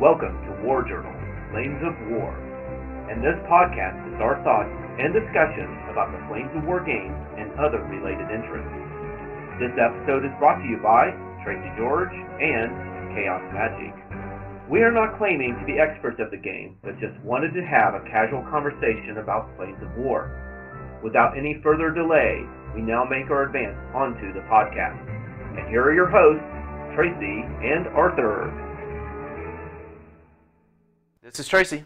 Welcome to War Journal, Flames of War. And this podcast is our thoughts and discussions about the Flames of War games and other related interests. This episode is brought to you by Tracy George and Chaos Magic. We are not claiming to be experts of the game, but just wanted to have a casual conversation about Flames of War. Without any further delay, we now make our advance onto the podcast. And here are your hosts, Tracy and Arthur. This is Tracy.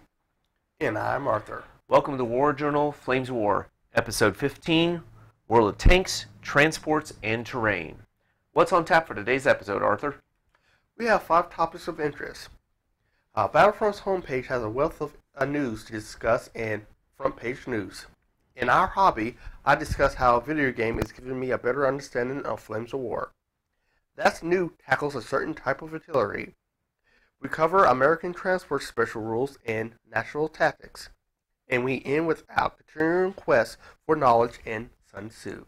And I'm Arthur. Welcome to War Journal, Flames of War, Episode 15, World of Tanks, Transports, and Terrain. What's on tap for today's episode, Arthur? We have 5 topics of interest. Battlefront's homepage has a wealth of news to discuss and front page news. In our hobby, I discuss how a video game is giving me a better understanding of Flames of War. That's New tackles a certain type of artillery. We cover American transport special rules and national tactics. And we end with our continuing quest for knowledge in Sun Tzu.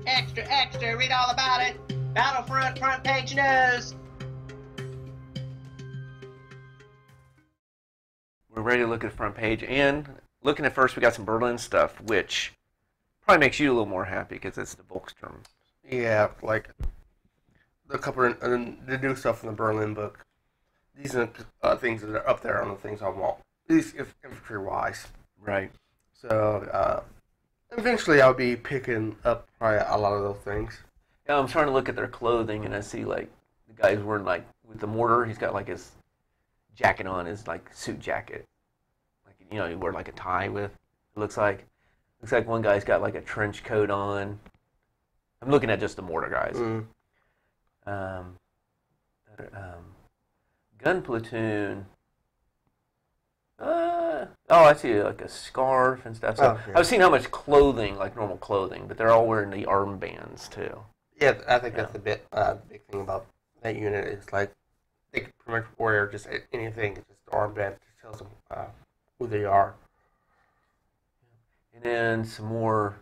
Extra, extra, read all about it. Battlefront Front Page news. We're ready to look at the front page, and looking at first, we got some Berlin stuff, which probably makes you a little more happy because it's the Volkssturm. Yeah, like the couple of the new stuff in the Berlin book. These are things that are up there on the things I want, at least infantry-wise. Right. So eventually I'll be picking up probably a lot of those things. Yeah, I'm trying to look at their clothing, and I see like the guy's wearing like with the mortar. He's got like his jacket on, his like suit jacket. Like he wore like a tie with. It looks like one guy's got like a trench coat on. I'm looking at just the mortar guys. Mm. Gun platoon. I see like a scarf and stuff. So yeah. I've seen how much clothing, like normal clothing, but they're all wearing the armbands too. Yeah, I think that's the big thing about that unit is like they can pretty much wear just anything, just the armband just tells them who they are. And then some more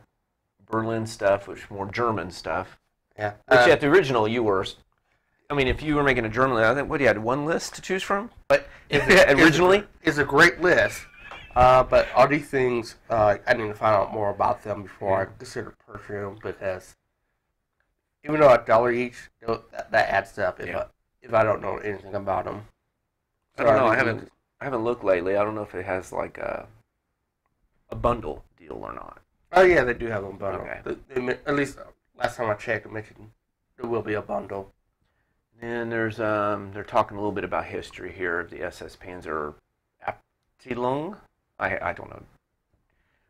Berlin stuff, which more German stuff. Yeah. Which at the original you were. I mean, if you were making a journal, I think you had one list to choose from. But originally, it's a great list. But all these things, I need to find out more about them before I consider purchasing them, because even though $1 each, that adds up if I don't know anything about them. So I don't know. I haven't looked lately. I don't know if it has like a bundle deal or not. Oh yeah, they do have a bundle. Okay. At least last time I checked, it mentioned there will be a bundle. And there's they're talking a little bit about history here of the SS Panzer Abteilung. I don't know.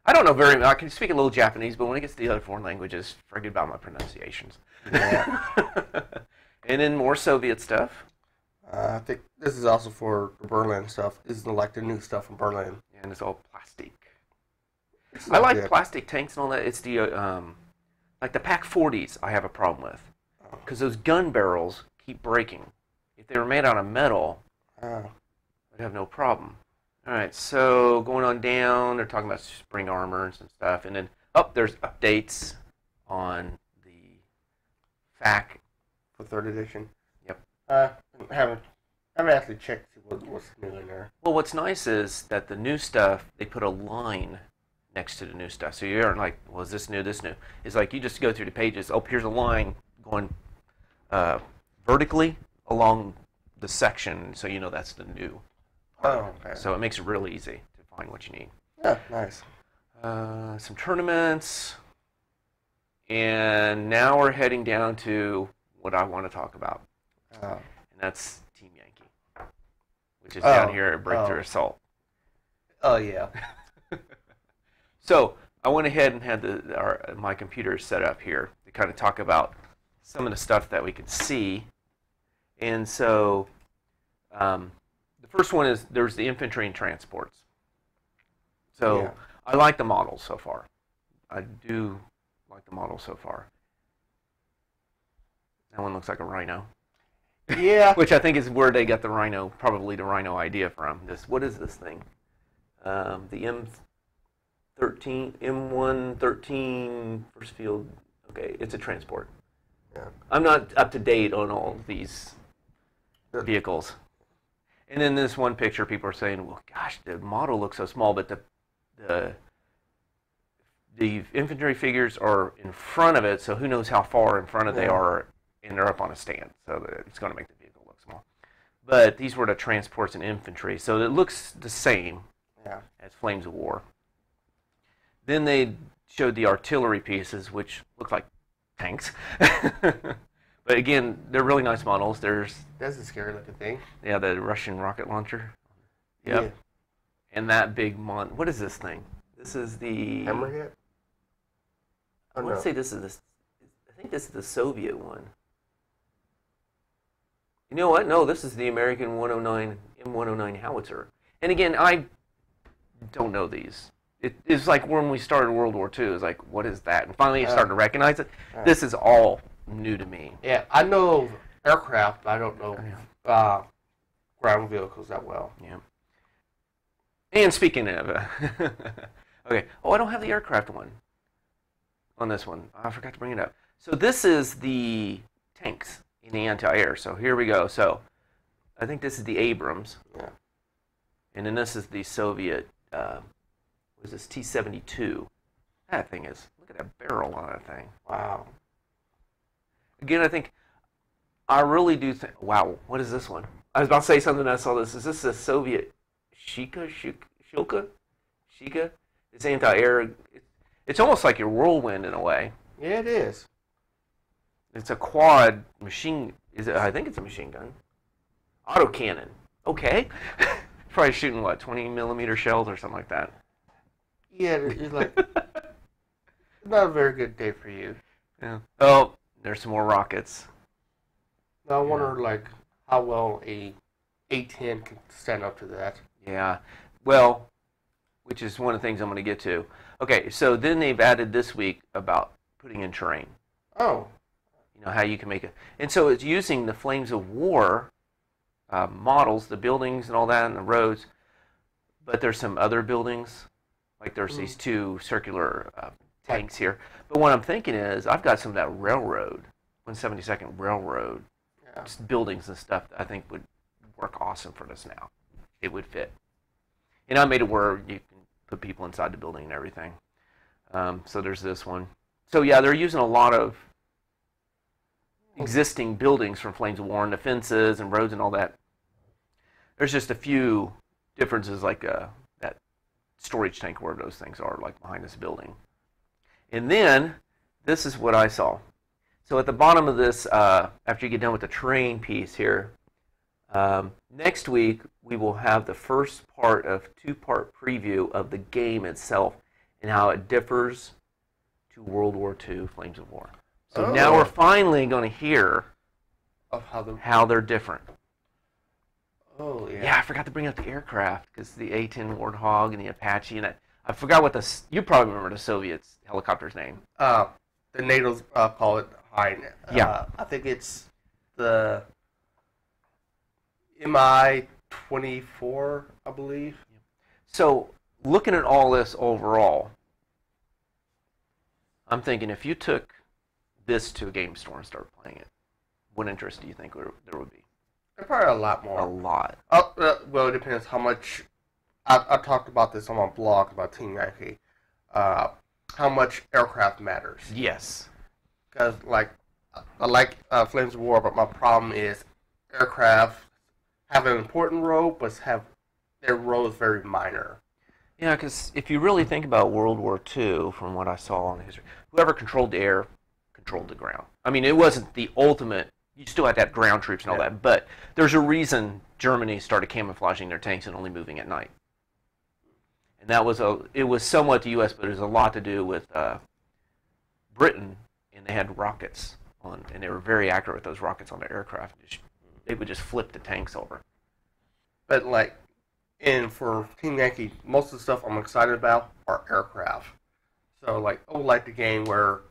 I don't know very much. I can speak a little Japanese, but when it gets to the other foreign languages, forget about my pronunciations. Yeah. And then more Soviet stuff. I think this is also for the Berlin stuff. This is like the new stuff from Berlin. And it's all plastic. I like plastic tanks and all that. It's the like the Pak-40s I have a problem with, because those gun barrels keep breaking. If they were made out of metal, I'd have no problem. All right, so going on down, they're talking about spring armor and some stuff, and then there's updates on the FAC For 3rd edition. Yep. I haven't actually checked to see what's new in there. Well, what's nice is that the new stuff, they put a line next to the new stuff. So you aren't like, well, is this new, this new? It's like you just go through the pages. Oh, here's a line going vertically along the section, so you know that's the new part. Oh, okay. So it makes it real easy to find what you need. Yeah, nice. Some tournaments. And now we're heading down to what I want to talk about. And that's Team Yankee, which is down here at Breakthrough Assault. Oh, yeah. So I went ahead and had my computer set up here to kind of talk about some of the stuff that we can see. And so the first one is there's the infantry and transports. So yeah. I like the models so far. I do like the models so far. That one looks like a Rhino. Yeah. Which I think is where they got the Rhino, probably the Rhino idea from. What is this thing? The M113 first field. Okay, it's a transport. Yeah. I'm not up to date on all of these vehicles. And then this one picture, people are saying, well, gosh, the model looks so small, but the infantry figures are in front of it, so who knows how far in front of they are, and they're up on a stand, so it's going to make the vehicle look small. But these were the transports and infantry, so it looks the same as Flames of War. Then they showed the artillery pieces, which look like tanks. But again, they're really nice models. That's a scary looking thing. Yeah, the Russian rocket launcher. Yep. Yeah. And that big what is this thing? This is the Hammerhead? I want to say this is I think this is the Soviet one. You know what? No, this is the American M109 howitzer. And again, I don't know these. It's like when we started World War II. It's like, what is that? And finally, you started to recognize it. This is all new to me. Yeah, I know aircraft, but I don't know ground vehicles that well. Yeah. And speaking of, okay. Oh, I don't have the aircraft one on this one. I forgot to bring it up. So this is the tanks in the anti-air. So here we go. So I think this is the Abrams. Yeah. And then this is the Soviet, what is this, T-72. That thing is, look at that barrel on that thing. Wow. Again, I really do think, wow, what is this one? I was about to say something, I saw this. Is this a Soviet Shika? It's anti-air. It's almost like your Whirlwind in a way. Yeah, it is. It's a quad machine. I think it's a machine gun. Autocannon. Okay. Probably shooting, what, 20 millimeter shells or something like that. Yeah, it's like, not a very good day for you. Yeah. Oh, there's some more rockets. I wonder, like, how well a A-10 can stand up to that. Yeah. Well, which is one of the things I'm going to get to. Okay, so then they've added this week about putting in terrain. Oh. You know, how you can make it. And so it's using the Flames of War models, the buildings and all that, and the roads. But there's some other buildings. Like there's these two circular tanks here. But what I'm thinking is, I've got some of that railroad, 172nd Railroad buildings and stuff that I think would work awesome for this now. It would fit. And I made it where you can put people inside the building and everything. So there's this one. So yeah, they're using a lot of existing buildings from Flames of War and the fences and roads and all that. There's just a few differences, like that storage tank where those things are, like behind this building. And then, this is what I saw. So at the bottom of this, after you get done with the terrain piece here, next week we will have the first part of two-part preview of the game itself and how it differs to World War II Flames of War. So now we're finally going to hear of how they're different. Oh, yeah. Yeah, I forgot to bring up the aircraft, because the A-10 Warthog and the Apache, and I forgot what you probably remember the Soviets' helicopter's name. The NATO's call it Hind. Yeah. I think it's the Mi-24, I believe. So, looking at all this overall, I'm thinking if you took this to a game store and started playing it, what interest do you think there would be? Probably a lot more. A lot. Well, it depends how much. I talked about this on my blog about Team Yankee. How much aircraft matters. Yes. Because, like, I like Flames of War, but my problem is aircraft have an important role, but their role is very minor. Yeah, because if you really think about World War II, from what I saw in history, whoever controlled the air controlled the ground. I mean, it wasn't the ultimate. You still had to have ground troops and all that, but there's a reason Germany started camouflaging their tanks and only moving at night. And that was it was somewhat the U.S., but it was a lot to do with Britain, and they had rockets on, and they were very accurate with those rockets on their aircraft. They would just flip the tanks over. But like, and for Team Yankee, most of the stuff I'm excited about are aircraft. So like, I would like the game where,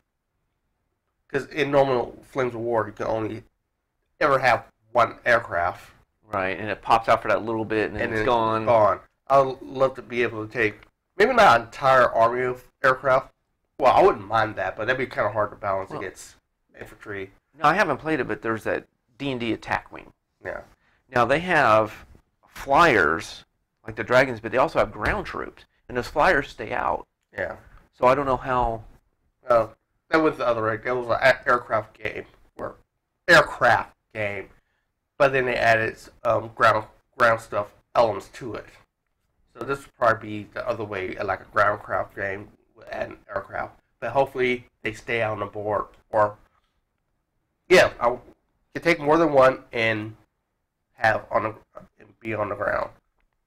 because in normal Flames of War, you can only ever have one aircraft. Right, and it pops out for that little bit, and then it's gone. I would love to be able to take, maybe not an entire army of aircraft. Well, I wouldn't mind that, but that'd be kind of hard to balance against infantry. No, I haven't played it, but there's that D&D Attack Wing. Yeah. Now they have flyers like the Dragons, but they also have ground troops, and those flyers stay out. Yeah. So I don't know how. That was the other right. That was an aircraft game, but then they added ground stuff elements to it. So this would probably be the other way, like a groundcraft game with adding aircraft. But hopefully they stay on the board, or I can take more than one and be on the ground,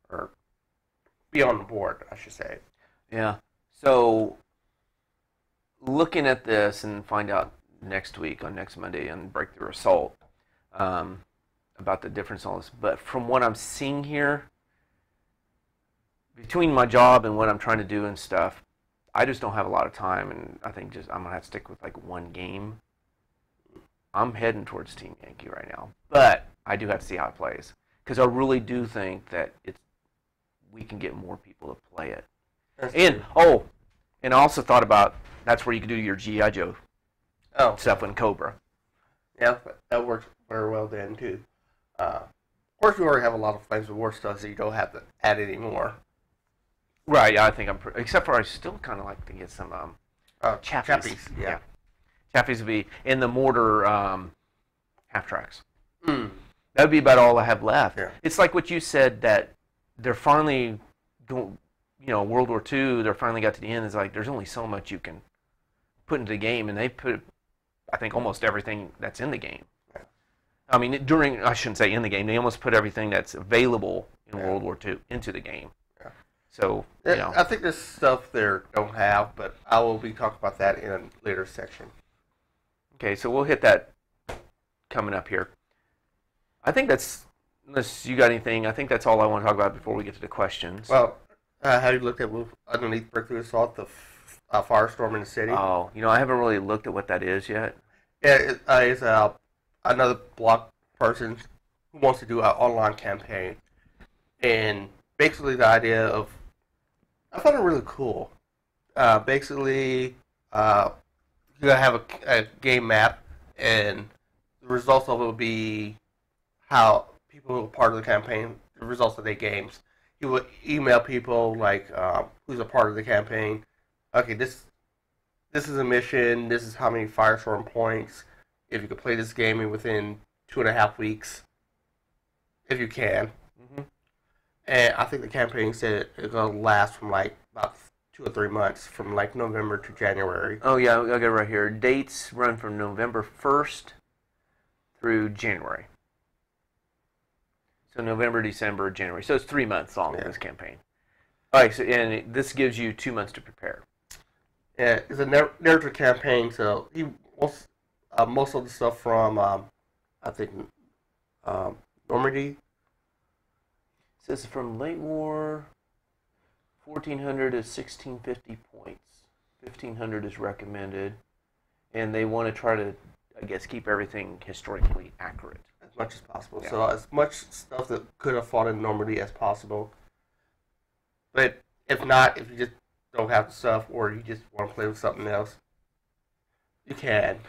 or be on the board, I should say. Yeah. So looking at this and find out next week on next Monday on Breakthrough Assault about the difference in all this. But from what I'm seeing here, between my job and what I'm trying to do and stuff, I just don't have a lot of time, and I think I'm gonna have to stick with like one game. I'm heading towards Team Yankee right now, but I do have to see how it plays, because I really do think that we can get more people to play it. And I also thought about that's where you can do your G.I. Joe stuff in Cobra. Yeah, that works very well then too. Of course, we already have a lot of Flames of War stuff, so you don't have to add any more. Right, yeah, I think except for I still kind of like to get some chappies. Yeah. Chappies would be in the mortar half tracks. That would be about all I have left. Yeah. It's like what you said, that they're finally going, World War II, they're finally got to the end. It's like there's only so much you can put into the game, and they put, I think, almost everything that's in the game. Yeah. I mean, I shouldn't say in the game, they almost put everything that's available in World War II into the game. So, I think there's stuff there don't have, but I will be talking about that in a later section. Okay, so we'll hit that coming up here. I think unless you got anything, I think that's all I want to talk about before we get to the questions. Well, have you looked at underneath Breakthrough Assault, the firestorm in the city? Oh, I haven't really looked at what that is yet. Yeah, it's another blog person who wants to do an online campaign. And basically the idea of, I found it really cool. Basically, you're going to have a game map, and the results of it will be how people who are part of the campaign, the results of their games. You will email people like who's a part of the campaign. Okay, this is a mission. This is how many Firestorm points. If you could play this game within 2.5 weeks, if you can. And I think the campaign said it's going to last from like about 2 or 3 months, from like November to January. Oh, yeah, I'll get it right here. Dates run from November 1st through January. So November, December, January. So it's 3 months long, this campaign. All right, and this gives you 2 months to prepare. Yeah, it's a narrative campaign, so he wants most of the stuff from, I think, Normandy. This is from late war, 1400 to 1650 points. 1500 is recommended, and they want to try to, I guess, keep everything historically accurate as much as possible. Yeah. So as much stuff that could have fought in Normandy as possible. But if not, if you just don't have the stuff, or you just want to play with something else, you can.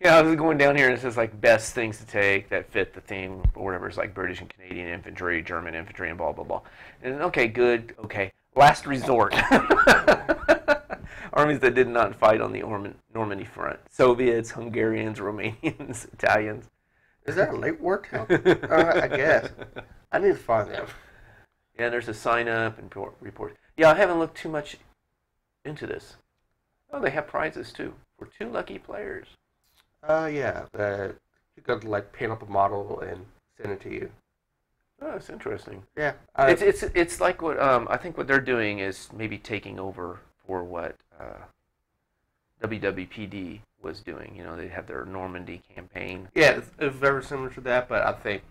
Yeah, I was going down here and it says like best things to take that fit the theme or whatever. It's like British and Canadian infantry, German infantry, and blah, blah, blah. And okay, good, okay. Last resort. Armies that did not fight on the Normandy front. Soviets, Hungarians, Romanians, Italians. Is that a late war tale? I guess. I need to find them. Yeah, there's a sign up and report. Yeah, I haven't looked too much into this. Oh, they have prizes too for 2 lucky players. Yeah, you got to like paint up a model and send it to you. Oh, that's interesting. Yeah, it's like what I think what they're doing is maybe taking over for what WWPD was doing. They had their Normandy campaign. Yeah, it's very similar to that, but I think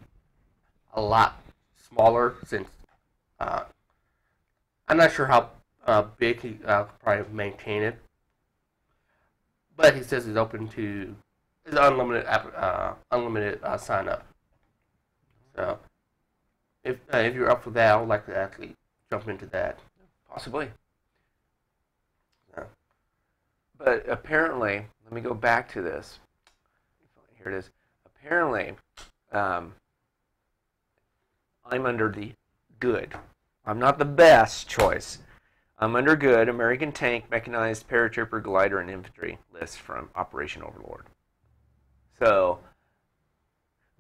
a lot smaller. Since I'm not sure how big he could probably maintain it, but he says he's open to. It's unlimited sign up. So if you're up for that, I would like to actually jump into that. Possibly. Yeah. But apparently, let me go back to this. Here it is. Apparently, I'm under the good. I'm not the best choice. I'm under good American tank, mechanized, paratrooper, glider, and infantry list from Operation Overlord. So,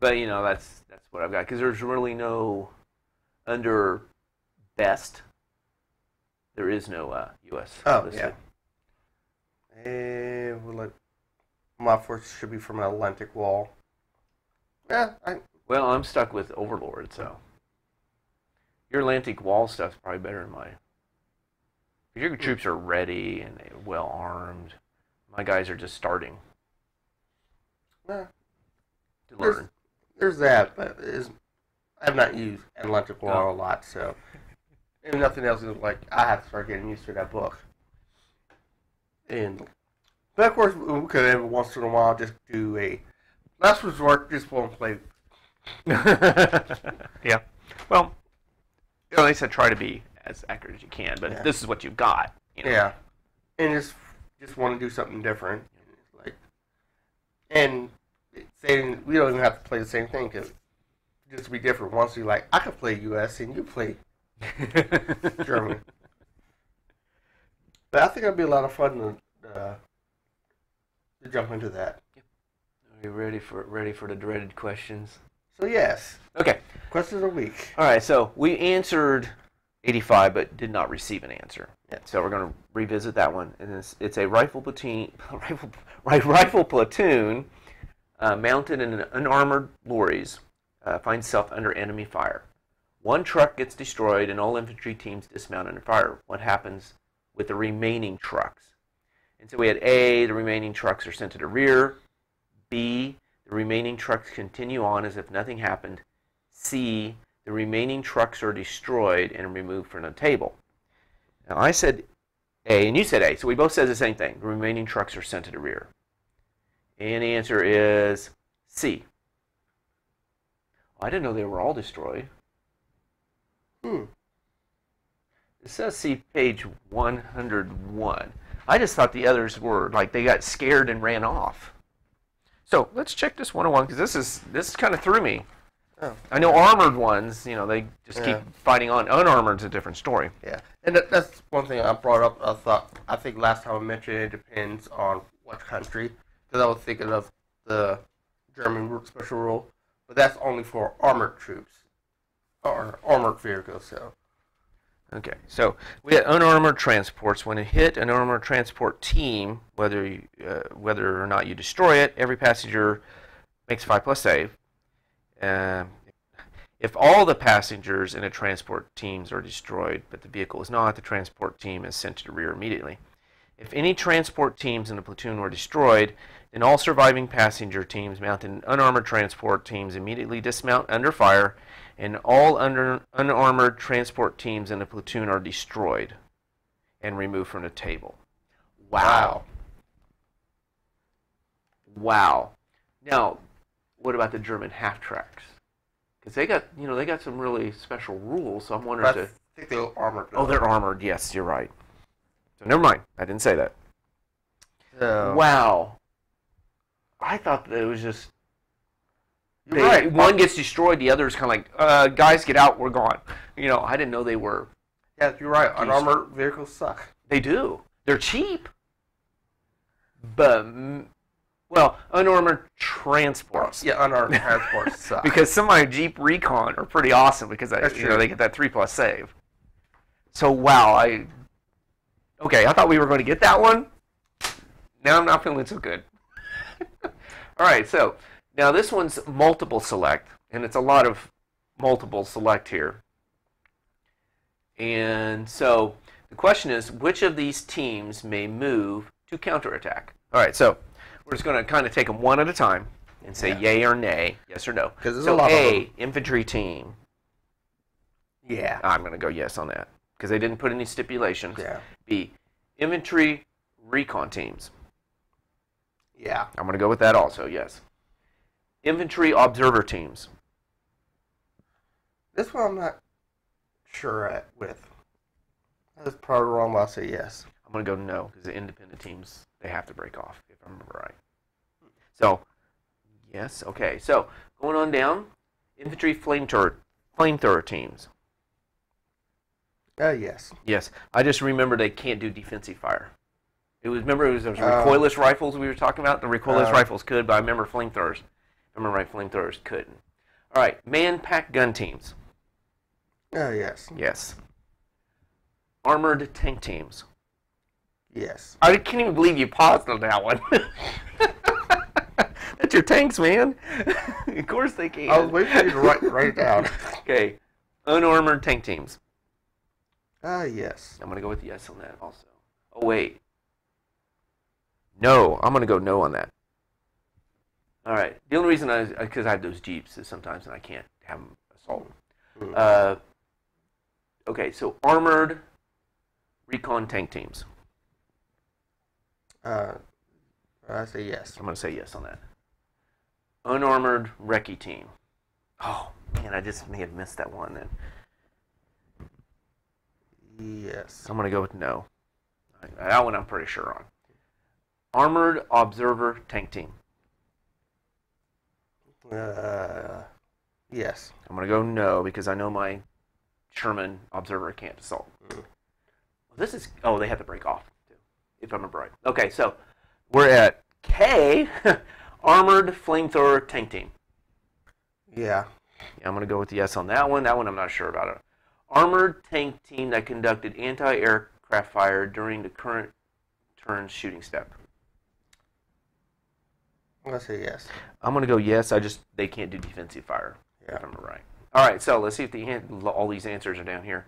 but you know that's what I've got because there's really no under best. There is no U.S. listed. Yeah. My force should be from Atlantic Wall. Yeah. Well, I'm stuck with Overlord, so your Atlantic Wall stuff's probably better than mine. Your troops are ready and they're well armed. My guys are just starting Yeah. to learn. There's that, but I've not used Atlantic Wall a lot, so if nothing else is like I have to start getting used to that book. But of course, we could every once in a while just do a last resort, just won't play. Yeah. Well, at least I try to be as accurate as you can, but this is what you've got. You know? Yeah, and just want to do something different, and saying we don't even have to play the same thing because just be different. Once you I could play U.S. and you play Germany, but I think it'd be a lot of fun to jump into that. Are you ready for the dreaded questions? So yes. Okay. Questions of the week. All right. So we answered 85, but did not receive an answer. Yeah. So we're going to revisit that one, and it's a rifle platoon, rifle platoon mounted in unarmored lorries finds itself under enemy fire. One truck gets destroyed, and all infantry teams dismount under fire. What happens with the remaining trucks? And so we had A, the remaining trucks are sent to the rear. B, the remaining trucks continue on as if nothing happened. C, the remaining trucks are destroyed and removed from the table. Now I said A, and you said A, so we both said the same thing. The remaining trucks are sent to the rear. And the answer is C. I didn't know they were all destroyed. It says see page 101. I just thought the others were like they got scared and ran off. So let's check this 101 because this kind of threw me. Oh. I know armored ones, they just keep fighting on. Unarmored's a different story. Yeah, and that's one thing I brought up. I think last time I mentioned it depends on what country, because I was thinking of the German special rule, but that's only for armored troops or armored vehicles. So. Okay, so we had unarmored transports. When it hit an unarmored transport team, whether or not you destroy it, every passenger makes 5+ save. If all the passengers in a transport teams are destroyed, but the vehicle is not, the transport team is sent to the rear immediately. If any transport teams in the platoon were destroyed, then all surviving passenger teams mounted in unarmored transport teams immediately dismount under fire, and all unarmored transport teams in the platoon are destroyed and removed from the table. Wow. Now, what about the German half-tracks? Because they got some really special rules, so I'm wondering I think they're armored. Oh, they're armored. Yes, you're right. So never mind. I didn't say that. Wow. I thought that it was just... Right. One gets destroyed, the other's kind of like, guys, get out, we're gone. I didn't know they were... Yeah, you're right. Unarmored vehicles suck. They do. They're cheap. But, unarmored transports. Yeah, unarmored transports suck. Because some of my Jeep Recon are pretty awesome because they get that 3+ save. So, wow, I thought we were going to get that one. Now I'm not feeling so good. All right, so... Now this one's multiple select, and it's a lot of multiple select here. And so the question is, which of these teams may move to counterattack? All right, so we're just going to kind of take them one at a time and say yay or nay, yes or no. So A, infantry team. Yeah. I'm going to go yes on that because they didn't put any stipulations. Yeah. B, infantry recon teams. Yeah. I'm going to go with that also, yes. Infantry observer teams. This one I'm not sure with. That's probably wrong, but I'll say yes. I'm going to go no, because the independent teams, they have to break off, if I remember right. So, yes, okay. So, going on down, infantry flame Flamethrower teams. Yes. Yes. I just remember they can't do defensive fire. Remember it was those recoilless rifles we were talking about? The recoilless rifles could, but I remember flamethrowers. If I remember right, flamethrowers couldn't. All right. Man-pack gun teams. Yes. Yes. Armored tank teams. Yes. I can't even believe you paused on that one. That's your tanks, man. Of course they can. I was waiting for you to write it down. Okay. Unarmored tank teams. Yes. I'm going to go with yes on that also. Oh, wait. No. I'm going to go no on that. All right. The only reason because I have those Jeeps is sometimes and I can't have them assault. Okay, so armored recon tank teams. I say yes. I'm going to say yes on that. Unarmored recce team. Oh, man, I just may have missed that one then. Yes. I'm going to go with no. That one I'm pretty sure on. Armored observer tank team. Yes. I'm going to go no because I know my Sherman observer can't assault. This is... Oh, they have to break off, too, if I remember right. Okay, so we're at K, armored flamethrower tank team. Yeah. I'm going to go with yes on that one. That one I'm not sure about it. Armored tank team that conducted anti-aircraft fire during the current turn shooting step. I'm going to say yes. I'm going to go yes. They can't do defensive fire. Yeah. If I'm right. All right, so let's see if all these answers are down here.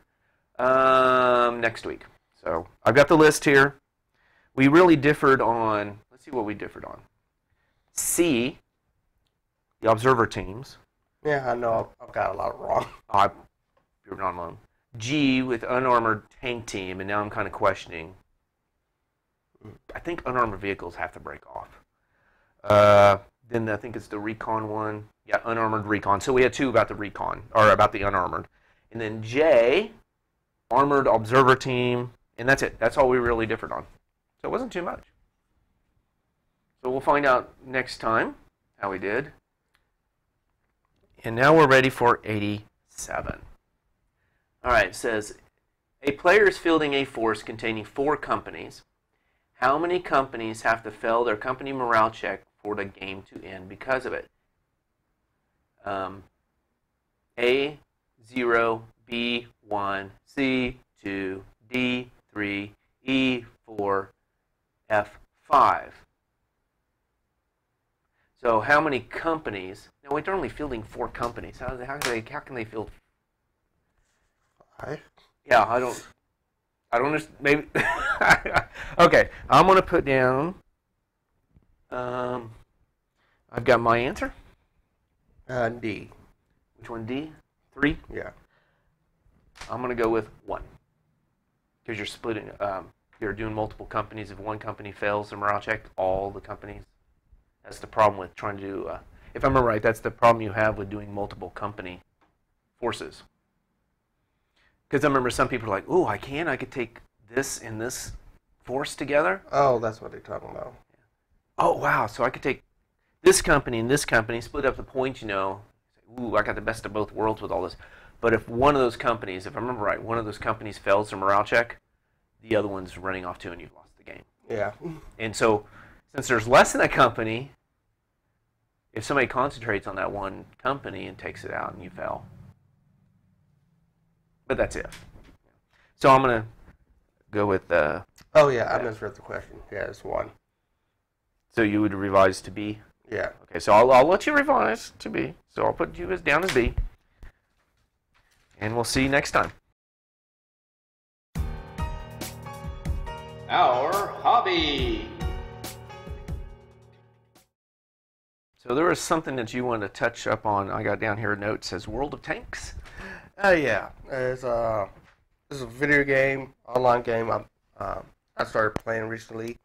Next week. So I've got the list here. We really differed on, let's see what we differed on. C, the observer teams. Yeah, I know I've got a lot wrong. You're not alone. G with unarmored tank team, and now I'm kind of questioning. I think unarmored vehicles have to break off. Then I think it's the recon one. Yeah, unarmored recon. So we had two about the recon, or about the unarmored. And then J, armored observer team, and that's it. That's all we really differed on. So it wasn't too much. So we'll find out next time how we did. And now we're ready for 87. All right, it says, a player is fielding a force containing 4 companies. How many companies have to fail their company morale check for the game to end because of it? A, 0, B, 1, C, 2, D, 3, E, 4, F, 5. So how many companies? No, wait, they're only fielding 4 companies. How can they field? 5? Yeah, I don't understand. Maybe. Okay, I'm gonna put down. I've got my answer. D. Which one? D. 3. Yeah. I'm gonna go with 1 because you're splitting. You're doing multiple companies. If one company fails the morale check, all the companies. That's the problem with trying to do. If I remember right, that's the problem you have with doing multiple company forces. Because I remember some people are like, "Oh, I could take this and this force together." Oh, that's what they're talking about. Oh, wow. So I could take this company and this company, split up the points, Ooh, I got the best of both worlds with all this. But if one of those companies, if I remember right, one of those companies fails their morale check, the other one's running off too and you've lost the game. Yeah. And so since there's less than a company, if somebody concentrates on that one company and takes it out and you fail. But that's it. So I'm going to go with... Oh, yeah, I misread the question. Yeah, it's 1. So you would revise to B? Yeah. Okay, so I'll let you revise to B. So I'll put you down as B. And we'll see you next time. Our hobby. So there was something that you wanted to touch up on. I got down here a note that says World of Tanks. Yeah. It's a video game, online game I started playing recently.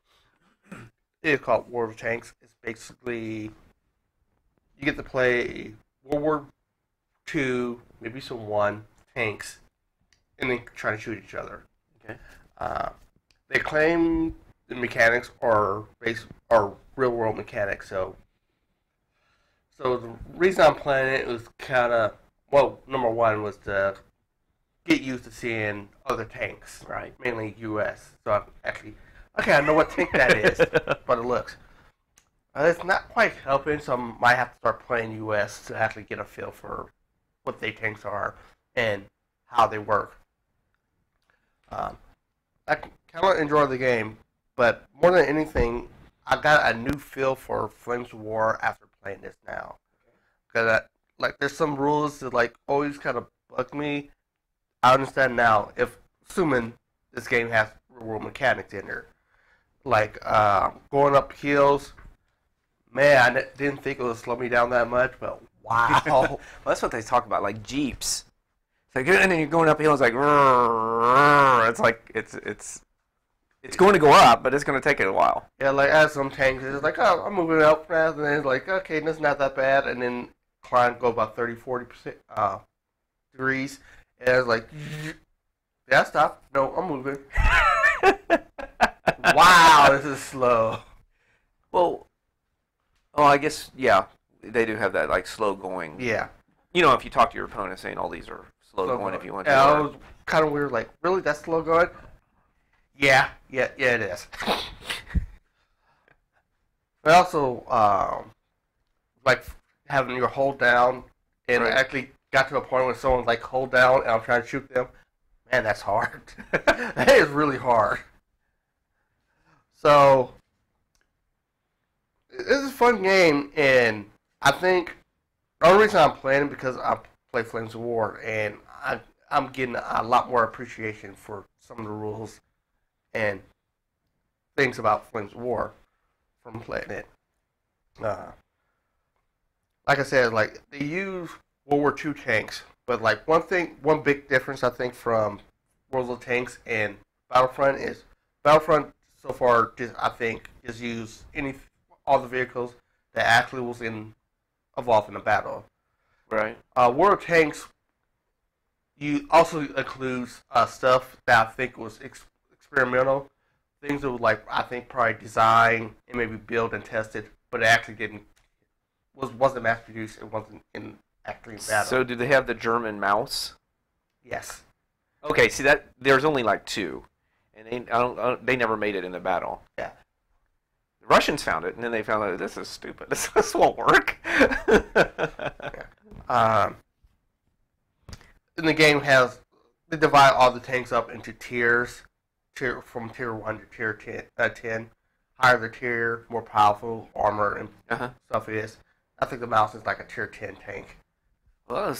It's called World of Tanks. It's basically, you get to play World War II, maybe some 1 tanks, and then try to shoot each other. Okay. They claim the mechanics are real world mechanics. So the reason I'm playing it was kind of well, number one was to get used to seeing other tanks, Right. mainly U.S. So I'm actually, okay, I know what tank that is, but it looks. It's not quite helping, so I might have to start playing U.S. to actually get a feel for what their tanks are and how they work. I kind of enjoy the game, but more than anything, I got a new feel for Flames of War after playing this now. Because like, there's some rules that like always kind of bug me. I understand now, if assuming this game has real mechanics in there, like going up hills. Man, I didn't think it would slow me down that much, but wow. Well, that's what they talk about, like Jeeps. It's like, and then you're going uphill, it's like, rrr, it's like, it's going to go up, but it's going to take it a while. Yeah, like, as some tanks, it's like, oh, I'm moving up fast, and then it's like, okay, that's not that bad, and then climb go about 30-40% degrees, and it's like, yeah, stop. No, I'm moving. Wow, this is slow. Well, I guess, yeah, they do have that, like, slow going. Yeah. You know, if you talk to your opponent saying all these are slow going if you want to. Yeah, it was kind of weird, like, really, that's slow going? Yeah, it is. But also, like, having your hold down, and I actually got to a point where someone's like, hold down, and I'm trying to shoot them. Man, that's hard. That is really hard. So, it's a fun game, and I think the only reason I'm playing it because I play Flames of War, and I'm getting a lot more appreciation for some of the rules and things about Flames of War from playing it. Like I said, like, they use World War II tanks, but like one big difference I think from World of Tanks and Battlefront is Battlefront so far I think just use all the vehicles that actually was involved in the battle. Right. World of Tanks you also includes stuff that I think was experimental, things that were like I think probably designed and maybe built and tested, but it actually wasn't mass produced. It wasn't actually in battle. So do they have the German mouse? Yes. Okay. See that there's only like two, and they never made it in the battle. Yeah. The Russians found it, and then they found out this is stupid. This won't work. Yeah. And the game they divide all the tanks up into tiers, from tier 1 to tier 10. Higher the tier, more powerful armor and stuff is. I think the mouse is like a tier 10 tank. Well,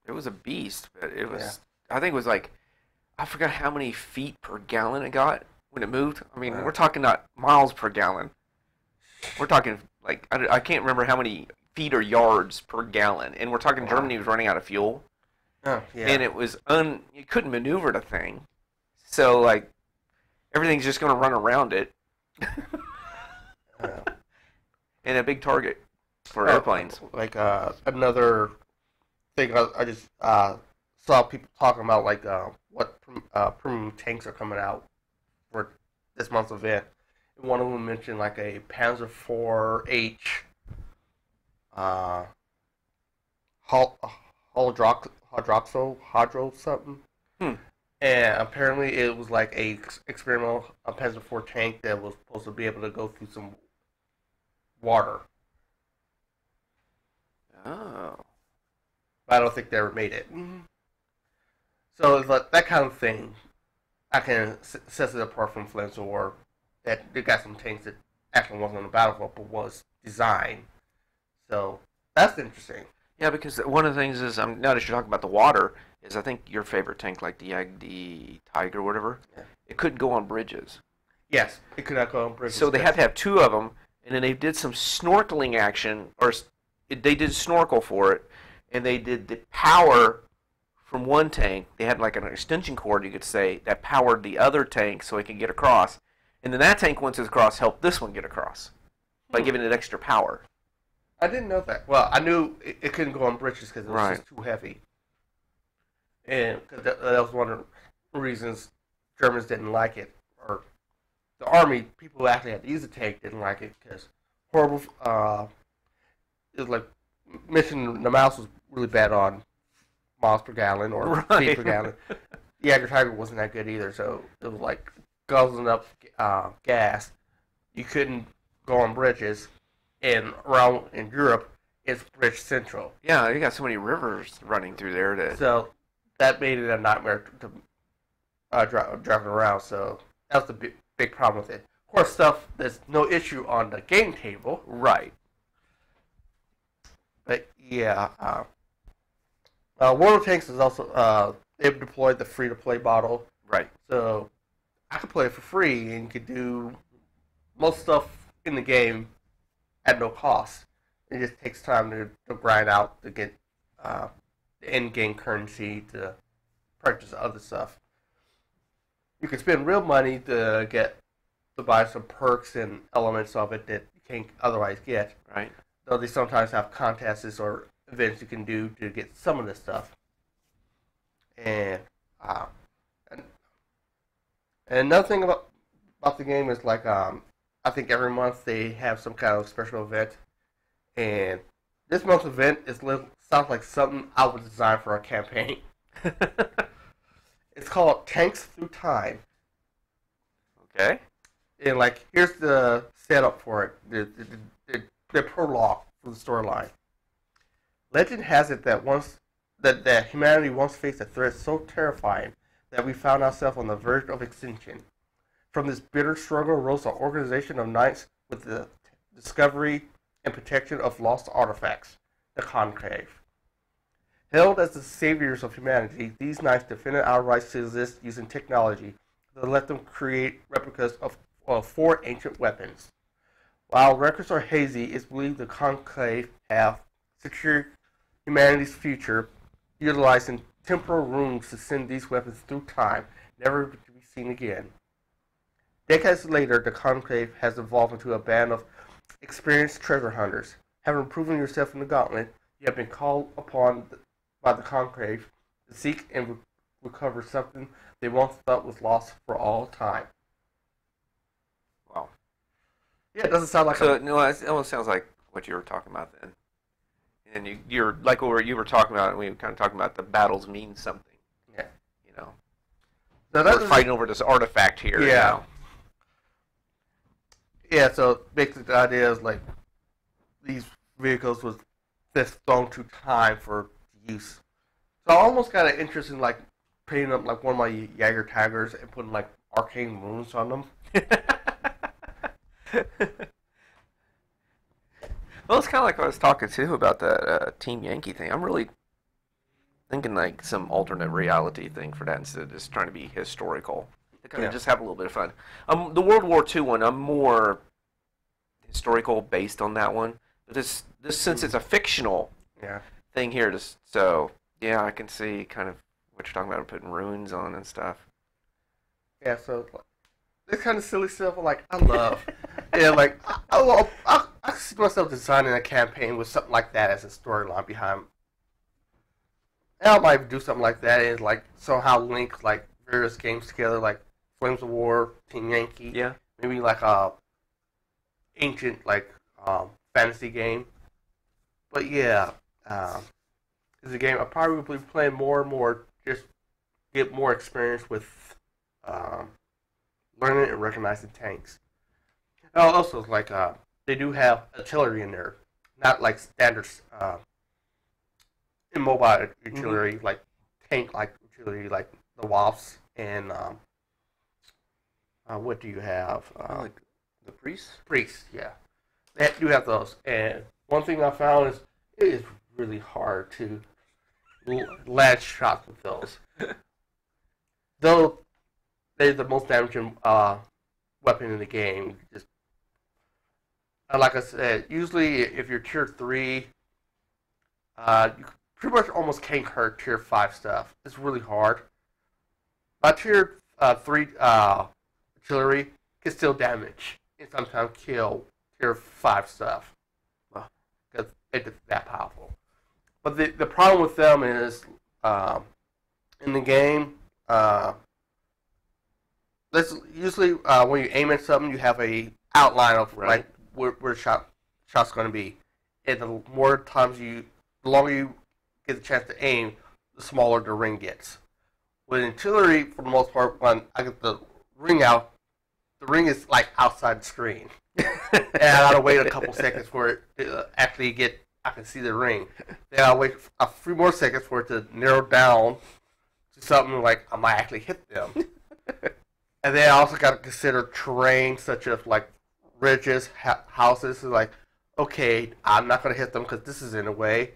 it was a beast, but it was. Yeah. I think it was like, I forgot how many feet per gallon it got when it moved. I mean, we're talking not miles per gallon. We're talking like I can't remember how many feet or yards per gallon, and we're talking Germany was running out of fuel. Oh, yeah. And it was you couldn't maneuver the thing, so like everything's just going to run around it. And a big target for airplanes. Like another thing I just saw people talking about, like what premium tanks are coming out for this month's event. And one of them mentioned like a Panzer IV-H hydro something. And apparently it was like a experimental Panzer IV tank that was supposed to be able to go through some water. Oh. But I don't think they ever made it. So it's like that kind of thing. I can set it apart from Flames of War. That they got some tanks that actually wasn't on the battlefield, but was designed. So that's interesting. Yeah, because one of the things is, now that you're talking about the water, is I think your favorite tank, like the Tiger or whatever, it couldn't go on bridges. Yes, it could not go on bridges. So they had to have two of them, and then they did some snorkeling action, or they did snorkel for it, and they did the power from one tank. They had like an extension cord, you could say, that powered the other tank so it could get across. And then that tank, once it's across, helped this one get across by giving it extra power. I didn't know that. Well, I knew it couldn't go on bridges because it was just too heavy. And that was one of the reasons Germans didn't like it. Or the army, people who actually had to use the tank, didn't like it because horrible. It was like missing the mouse was really bad on miles per gallon or Right. feet per gallon. The Jagger Tiger wasn't that good either, so it was like guzzling up gas. You couldn't go on bridges, and around in Europe, it's bridge central. Yeah, you got so many rivers running through there that. So that made it a nightmare to driving around. So that was the big problem with it. Of course, stuff that's no issue on the game table. Right. But yeah, World of Tanks is also they've deployed the free-to-play model. Right. So I could play it for free and could do most stuff in the game at no cost. It just takes time to grind out to get the in-game currency to purchase other stuff. You can spend real money to buy some perks and elements of it that you can't otherwise get. Right. Though they sometimes have contests or events you can do to get some of this stuff. And another thing about the game is like I think every month they have some kind of special event, and this month's event sounds like something I would design for a campaign. It's called Tanks Through Time. Okay. And like here's the setup for it, the prologue for the storyline. Legend has it that humanity once faced a threat so terrifying that we found ourselves on the verge of extinction. From this bitter struggle rose an organization of knights with the discovery and protection of lost artifacts, the Conclave. Hailed as the saviors of humanity, these knights defended our rights to exist using technology that let them create replicas of 4 ancient weapons. While records are hazy, it's believed the Conclave have secured humanity's future, utilizing temporal runes to send these weapons through time, never to be seen again. Decades later, the Conclave has evolved into a band of experienced treasure hunters. Having proven yourself in the gauntlet, you have been called upon by the Conclave to seek and recover something they once thought was lost for all time. Wow. Yeah, it doesn't sound like No, it almost sounds like what you were talking about then. And you're like what you were talking about, and we were kind of talking about the battles mean something. Yeah. You know. So We're fighting over this artifact here. Yeah. You know? Yeah, so basically the idea is like these vehicles was just thrown to time for use. So I almost got an interest in like painting up like one of my Jagger Tigers and putting like arcane runes on them. Well, it's kind of like what I was talking too about that Team Yankee thing. I'm really thinking like some alternate reality thing for that instead of just trying to be historical. To kind of just have a little bit of fun. The World War II one, I'm more historical based on that one. But this since it's a fictional thing here, so yeah, I can see kind of what you're talking about, putting runes on and stuff. Yeah, so this kind of silly stuff like I love. Yeah, like I see myself designing a campaign with something like that as a storyline behind. And I might do something like that and like somehow link like various games together, like Flames of War, Team Yankee. Yeah. Maybe like a ancient like fantasy game. But yeah, it's a game I probably will be playing more and more, just get more experience with learning and recognizing tanks. Also, like they do have artillery in there, not like standard immobile artillery, like tank like artillery, like the Wasps and what do you have? Like the priests? Priests, yeah. They do have those. And one thing I found is it is really hard to land shots with those. Though they're the most damaging weapon in the game. Just like I said, usually if you're tier 3, you pretty much almost can't hurt tier 5 stuff. It's really hard. But tier 3 artillery can still damage and sometimes kill tier 5 stuff. Because it's that powerful. But the problem with them is in the game, that's usually when you aim at something, you have a outline of like where the shot's going to be. And the more times the longer you get the chance to aim, the smaller the ring gets. With artillery, for the most part, when I get the ring out, the ring is like outside the screen. And I gotta wait a couple seconds for it to actually get, I can see the ring. Then I'll wait a few more seconds for it to narrow down to something like I might actually hit them. And then I also gotta consider terrain, such as like ridges, houses. Like, okay, I'm not gonna hit them because this is in the way.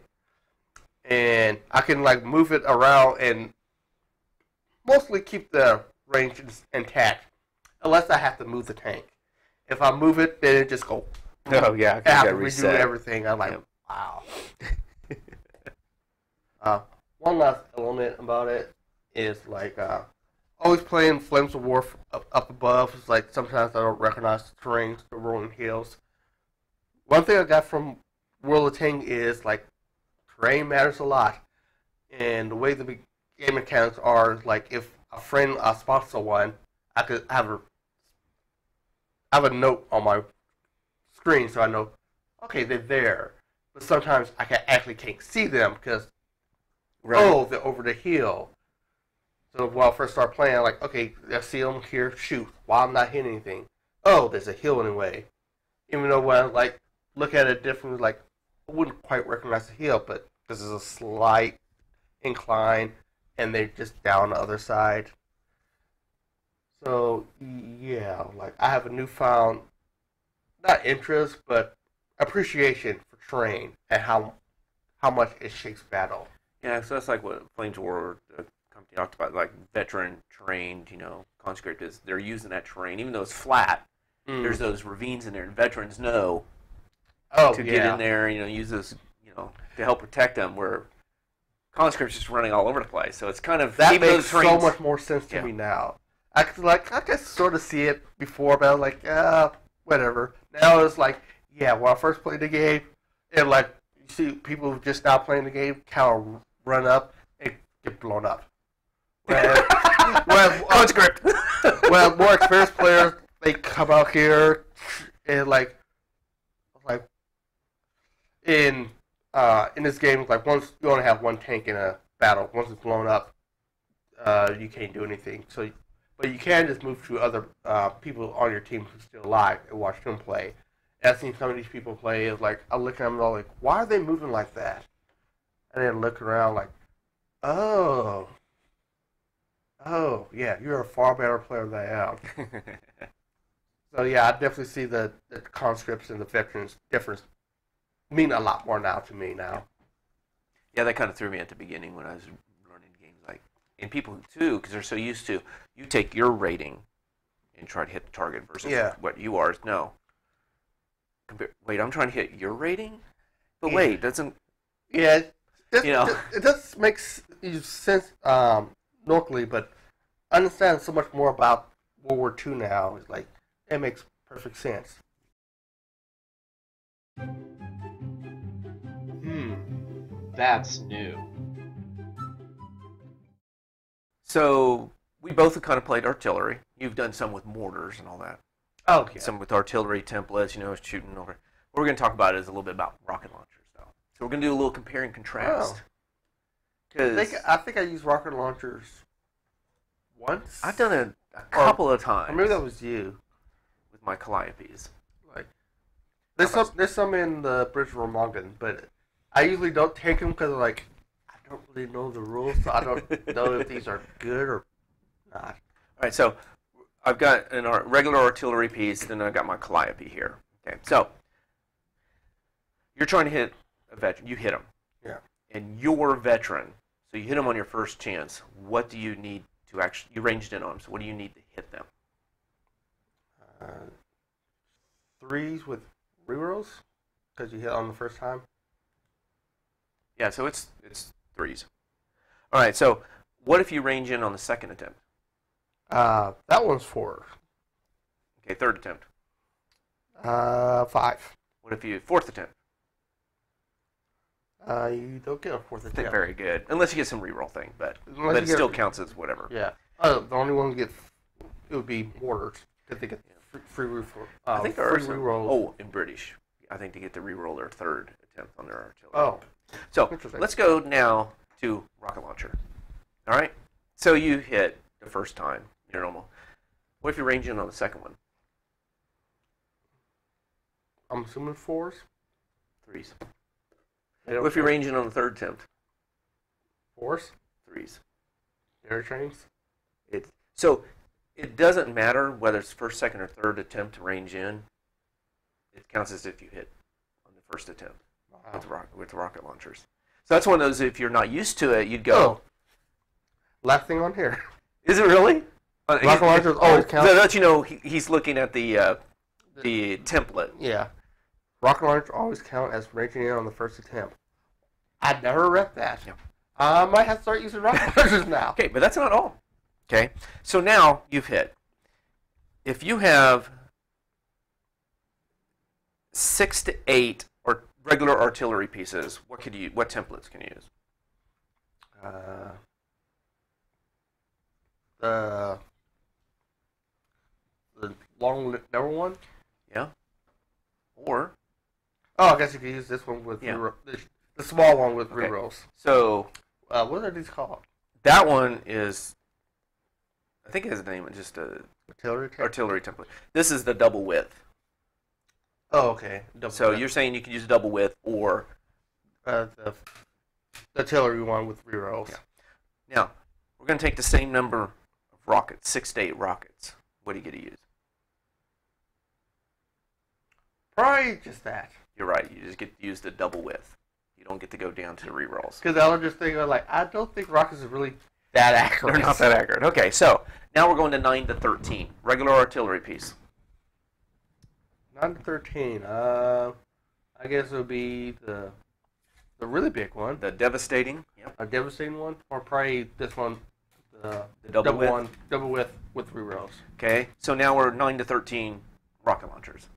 And I can like move it around and mostly keep the range intact, unless I have to move the tank. If I move it, then it just go. Oh yeah, I have to redo everything. I'm like, wow. One last element about it is like always playing Flames of War up above. It's like sometimes I don't recognize the terrain, the rolling hills. One thing I got from World of Tank is like terrain matters a lot, and the way the game mechanics are, like if a friend spots someone, I could have a note on my screen so I know, okay, they're there. But sometimes I actually can't see them because, they're over the hill. So when I first start playing, I'm like, okay, I see them here, shoot, while I'm not hitting anything. Oh, there's a hill in the way. Even though when I like look at it differently, like I wouldn't quite recognize the hill, but this is a slight incline, and they're just down the other side. So yeah, like I have a newfound, not interest, but appreciation for terrain and how much it shapes battle. Yeah, so that's like what Flames of War, the company talked about, like veteran trained, conscript is. They're using that terrain, even though it's flat. There's those ravines in there, and veterans know to get in there, use those, to help protect them. Where conscripts just running all over the place, so it's kind of that makes so much more sense to me now. I could sort of see it before, but I was like, whatever. Now it's like, yeah, when I first played the game, and like you see people just now playing the game kind of run up and get blown up. Conscript. Well, more experienced players, they come out here and like in this game, like once you only have one tank in a battle. Once it's blown up, you can't do anything. So, but you can just move to other people on your team who's still alive and watch them play. And I've seen some of these people play. Is like I look at them and I'm like, why are they moving like that? And then look around like, oh, yeah, you're a far better player than I am. So yeah, I definitely see the conscripts and the veterans difference mean a lot more now to me now. Yeah, that kind of threw me at the beginning when I was learning games. Like, and people too, because they're so used to, you take your rating and try to hit the target versus what you are. No. Wait, I'm trying to hit your rating? But wait, doesn't... Yeah, it does make sense locally, but I understand so much more about World War II now. It's like, it makes perfect sense. That's new. So, we both have kind of played artillery. You've done some with mortars and all that. Oh, yeah. Some with artillery templates, shooting over. What we're going to talk about is a little bit about rocket launchers, though. So we're going to do a little compare and contrast. I think I used rocket launchers once. I've done it a couple of times. Or maybe that was you. With my Calliopes. Like, there's some in the Bridge of Romangan, but I usually don't take them because I don't really know the rules, so I don't know if these are good or not. All right, so I've got a regular artillery piece, then I've got my Calliope here. Okay, so you're trying to hit a veteran. You hit him. Yeah. And you're a veteran, so you hit him on your first chance. What do you need to actually... You ranged in on them, so what do you need to hit them? 3s with rerolls, because you hit on the first time. Yeah, so it's 3s. All right, so what if you range in on the second attempt? That one's 4. Okay, third attempt. 5. What if you... Fourth attempt? You don't get a 4th attempt. Very good. Unless you get some reroll thing, but it still counts as whatever. Yeah. The only one it would be mortars. Because they get free reroll. I think there are some. Rerolls. Oh, in British. I think to get to reroll their third attempt on their artillery. Oh. So, let's go now to rocket launcher. All right? So you hit the first time, your normal. What if you range in on the second one? I'm assuming 4s. 3s. What if you range in on the third attempt? 4s. 3s. Air trains. So it doesn't matter whether it's first, second, or third attempt to range in. It counts as if you hit on the first attempt with rocket launchers. So that's one of those, if you're not used to it, you'd go... Oh. Last thing on here. Is it really? Rocket launchers always count. So that you know, he's looking at the template. Yeah. Rocket launchers always count as ranging in on the first attempt. I never read that. Yeah. I might have to start using rocket launchers now. Okay, but that's not all. Okay, so now you've hit. If you have 6 to 8 or regular artillery pieces, what templates can you use? The long number one. Yeah. Or. Oh, I guess you could use this one with the small one with rerolls. So. What are these called? That one is. I think it has a name. Just a artillery template. This is the double width. Oh, okay. So you're saying you can use double width or the artillery one with rerolls. Yeah. Now we're going to take the same number of rockets, 6 to 8 rockets. What do you get to use? Probably just that. You're right. You just get to use the double width. You don't get to go down to the rerolls. Because I was just thinking, like, I don't think rockets are really that accurate. They're not that accurate. Okay, so now we're going to 9 to 13. Regular artillery piece. 9 to 13. I guess it would be the really big one. The devastating. Yep. A devastating one, or probably this one, the double width one, double width with rerolls. Okay, so now we're 9 to 13 rocket launchers.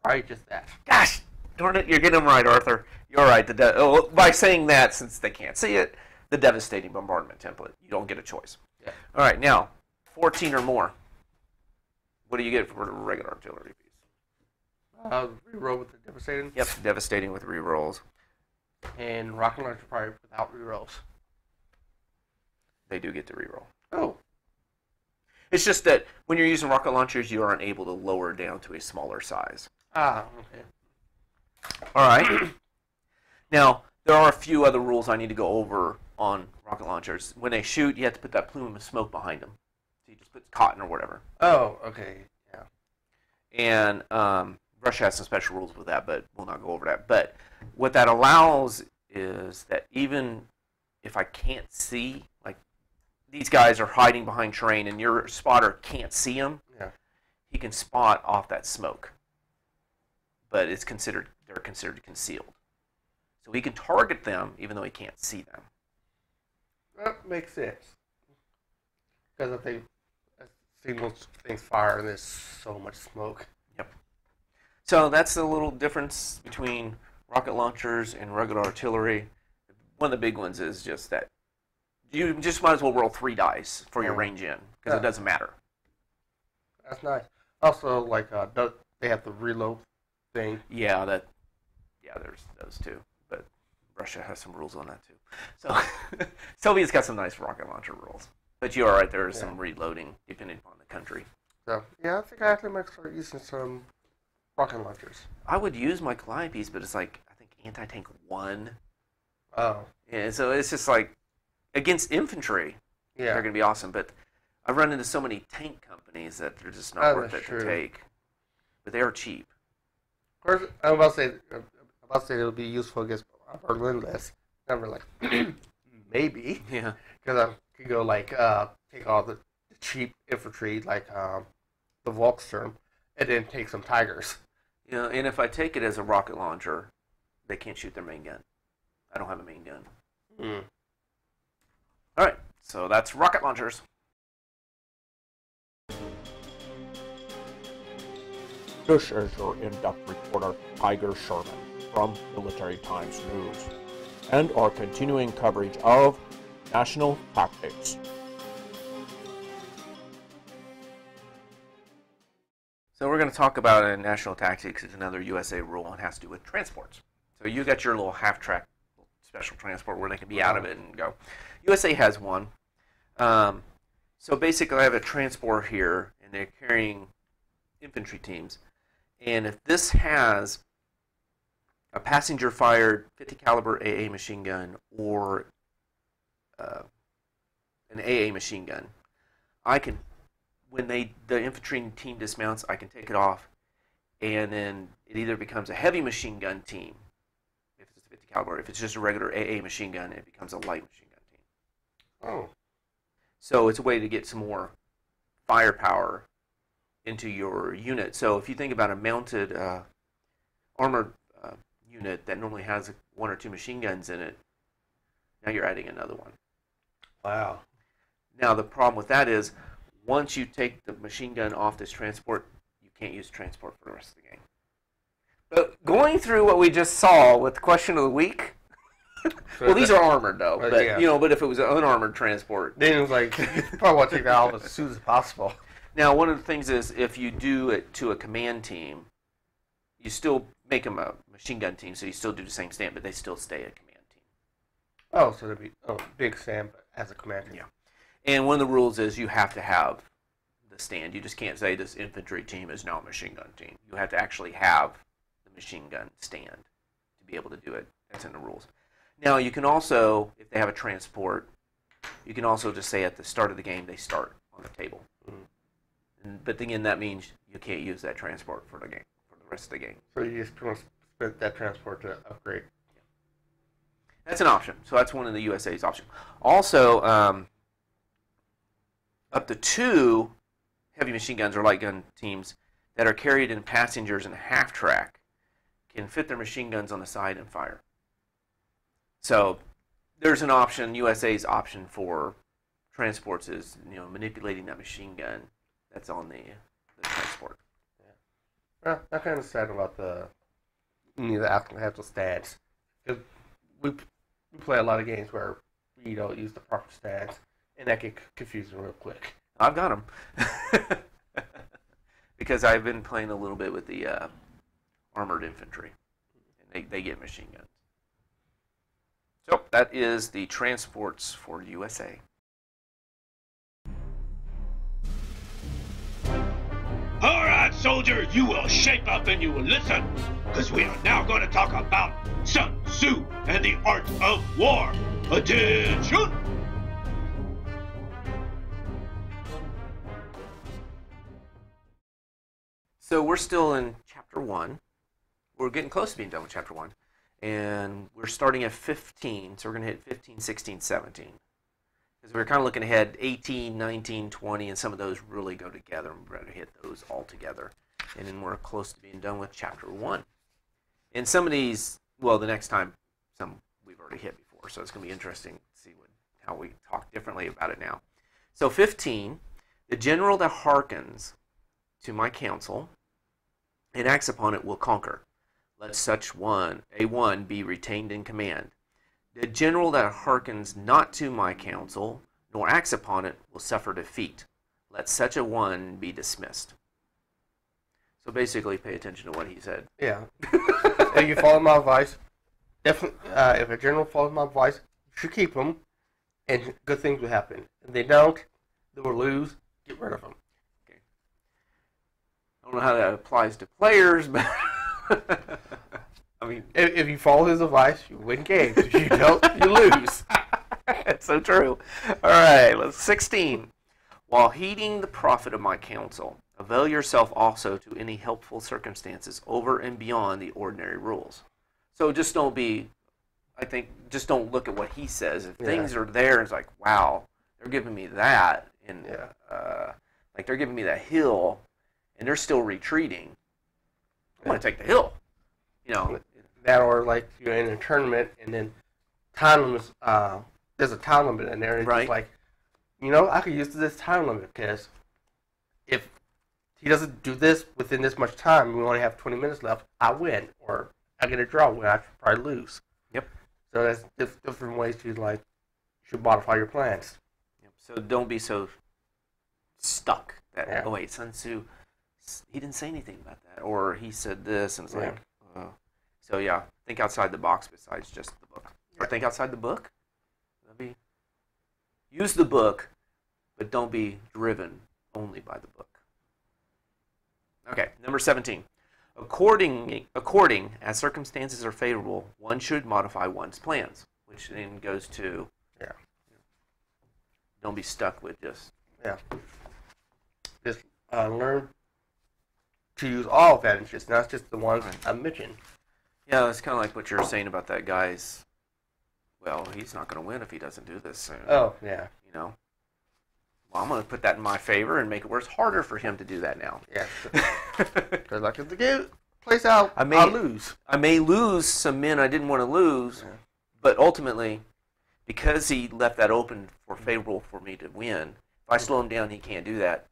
Probably just that. Gosh, darn it, you're getting them right, Arthur. You're right. By saying that, since they can't see it, the devastating bombardment template. You don't get a choice. Yeah. All right, now 14 or more. What do you get for a regular artillery piece? Reroll with the devastating. Yep, devastating with rerolls. And rocket launcher probably without rerolls. They do get to reroll. Oh. It's just that when you're using rocket launchers, you aren't able to lower down to a smaller size. Ah, okay. All right. Now, there are a few other rules I need to go over on rocket launchers. When they shoot, you have to put that plume of smoke behind them. So you just put cotton or whatever. Oh, okay. Yeah. And Russia has some special rules with that, but we'll not go over that. But what that allows is that even if I can't see, like these guys are hiding behind terrain and your spotter can't see them, he can spot off that smoke. But they're considered concealed. So he can target them even though he can't see them. That makes sense. Because if they see most things fire and there's so much smoke. Yep. So that's the little difference between rocket launchers and regular artillery. One of the big ones is just that you just might as well roll 3 dice for your range in because it doesn't matter. That's nice. Also, like they have the reload thing. Yeah, there's those too. But Russia has some rules on that too. So Soviet's got some nice rocket launcher rules. But you're right, there is some reloading depending upon the country. So yeah, I think I actually might start using some rocket launchers. I would use my Calliope's, but it's like I think anti-tank 1. Oh. Yeah, so it's just like against infantry, they're gonna be awesome. But I've run into so many tank companies that they're just not worth it to take. But they are cheap. Of course, I'm about to say it'll be useful against Berlin list. I'm like, maybe. Yeah. Because I could go like take all the cheap infantry like the Volkssturm and then take some Tigers. You know, and if I take it as a rocket launcher, they can't shoot their main gun. I don't have a main gun. Mm. All right, so that's rocket launchers. This is your in-depth reporter, Tiger Sherman, from Military Times News, and our continuing coverage of national tactics. So we're going to talk about national tactics. It's another USA rule and has to do with transports. So you got your little half-track special transport where they can be out of it and go. USA has one. So basically, I have a transport here, and they're carrying infantry teams. And if this has a passenger-fired 50 caliber AA machine gun or an AA machine gun, I can, when the infantry team dismounts, I can take it off, and then it either becomes a heavy machine gun team, if it's a 50 caliber. If it's just a regular AA machine gun, it becomes a light machine gun team. Oh. So it's a way to get some more firepower into your unit. So if you think about a mounted armored unit that normally has 1 or 2 machine guns in it, now you're adding another one. Wow. Now the problem with that is, once you take the machine gun off this transport, you can't use transport for the rest of the game. But going through what we just saw with the question of the week, well, these are armored though, but yeah. But if it was an unarmored transport, then it was like, you probably want to take that off as soon as possible. Now, one of the things is, if you do it to a command team, you still make them a machine gun team, so you still do the same stand, but they still stay a command team. Oh, so there'd be big stand as a command team. Yeah. And one of the rules is you have to have the stand. You just can't say this infantry team is now a machine gun team. You have to actually have the machine gun stand to be able to do it. That's in the rules. Now, you can also, if they have a transport, you can also just say at the start of the game they start on the table. Mm-hmm. But again, that means you can't use that transport for the game, for the rest of the game. So you just pretty much spent that transport to upgrade. That's an option. So that's one of the USA's options. Also, up to 2 heavy machine guns or light gun teams that are carried in passengers in a half track can fit their machine guns on the side and fire. So there's an option. USA's option for transports is manipulating that machine gun that's on the transport. Yeah. Well, I'm kind of sad about the actual stands. Because we play a lot of games where we don't use the proper stands, and that can confuse me real quick. I've got them. Because I've been playing a little bit with the armored infantry, and they get machine guns. So that is the transports for USA. All right, soldiers, you will shape up and you will listen, because we are now going to talk about Sun Tzu and the art of war. Attention! So we're still in Chapter 1. We're getting close to being done with Chapter 1. And we're starting at 15, so we're going to hit 15, 16, 17. Because we're kind of looking ahead, 18, 19, 20, and some of those really go together, and we're going to hit those all together. And then we're close to being done with Chapter 1. And some of these, well, the next time, some we've already hit before, so it's going to be interesting to see how we talk differently about it now. So 15, the general that hearkens to my counsel and acts upon it will conquer. Let such a one be retained in command. The general that hearkens not to my counsel, nor acts upon it, will suffer defeat. Let such a one be dismissed. So basically, pay attention to what he said. Yeah. If you follow my advice, definitely, if a general follows my advice, you should keep them, and good things will happen. If they don't, they will lose. Get rid of them. Okay. I don't know how that applies to players, but I mean, if you follow his advice, you win games. If you don't, you lose. It's so true. All right, let's 16. While heeding the profit of my counsel, avail yourself also to any helpful circumstances over and beyond the ordinary rules. So just don't look at what he says. If things are there, it's like, wow, they're giving me that, and like they're giving me that hill, and they're still retreating. I want to take the hill. That, or like you're in a tournament and then time limits. There's a time limit in there. And it's just like, I could use this time limit because if he doesn't do this within this much time, we only have 20 minutes left, I win, or I get a draw when I probably lose. Yep. So that's different ways to you should modify your plans. Yep. So don't be so stuck that oh wait, Sun Tzu, he didn't say anything about that, or he said this, and it's like, so yeah, think outside the box besides just the book. Or think outside the book. Use the book, but don't be driven only by the book. Okay, number 17. According as circumstances are favorable, one should modify one's plans, which then goes to don't be stuck with just learn to use all advantages, not just the ones I mentioned. Yeah, it's kind of like what you're saying about that guy's. Well, he's not going to win if he doesn't do this soon. Oh, yeah. You know. Well, I'm going to put that in my favor and make it worse harder for him to do that now. Yeah. Because like if the game plays out, I'll lose. I may lose some men I didn't want to lose, but ultimately, because he left that open for favorable for me to win, if I slow him down, he can't do that.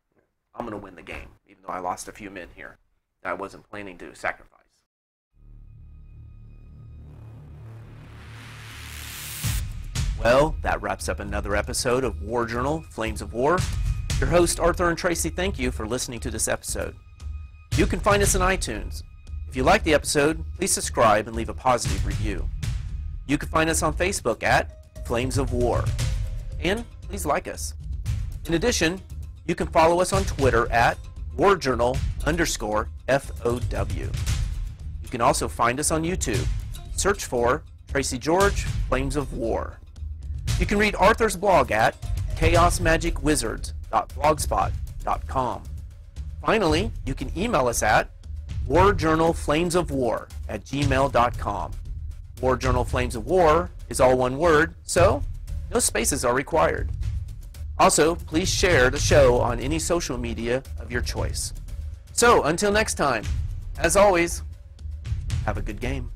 I'm going to win the game, even though I lost a few men here that I wasn't planning to sacrifice. Well, that wraps up another episode of War Journal, Flames of War. Your host, Arthur and Tracy, thank you for listening to this episode. You can find us on iTunes. If you like the episode, please subscribe and leave a positive review. You can find us on Facebook at Flames of War. And please like us. In addition, you can follow us on Twitter at warjournal_FOW. You can also find us on YouTube. Search for Tracy George, Flames of War. You can read Arthur's blog at chaosmagicwizards.blogspot.com. Finally, you can email us at warjournalflamesofwar@gmail.com. War Journal Flames of War is all one word, so no spaces are required. Also, please share the show on any social media of your choice. So, until next time, as always, have a good game.